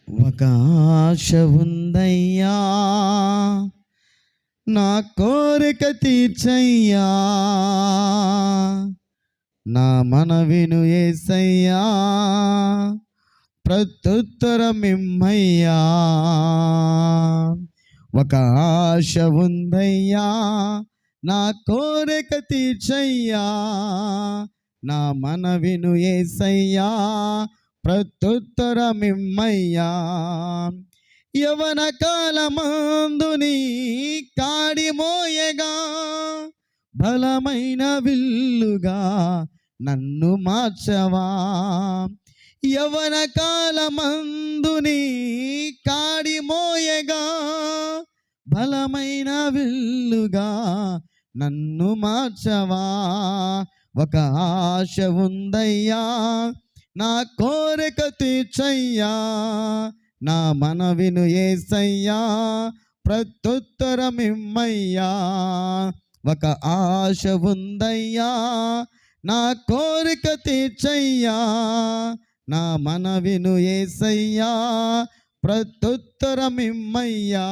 ఒక ఆశ ఉందయ్యా, నా కోరిక తీర్చయ్యా, నా మనవిను యేసయ్యా, ప్రత్యుత్తరమిమ్మయ్యా. ఒక ఆశ ఉందయ్యా, నా కోరిక తీర్చయ్యా, నా మనవిను యేసయ్యా, ప్రత్యుత్తరమిమ్మయ్యా. యవన కాలమందు నీ కాడి మోయగా, బలమైన విల్లుగా నన్ను మార్చవా. యవన కాలమందు నీ కాడి మోయగా, బలమైన విల్లుగా నన్ను మార్చవా. ఒక ఆశ ఉందయ్యా, నా కోరిక తీర్చయ్యా, నా మనవిను యేసయ్యా, ప్రత్యుత్తరమిమ్మయ్యా. ఒక ఆశ ఉందయ్యా, నా కోరిక తీర్చయ్యా, నా మనవిను యేసయ్యా, ప్రత్యుత్తరమిమ్మయ్యా.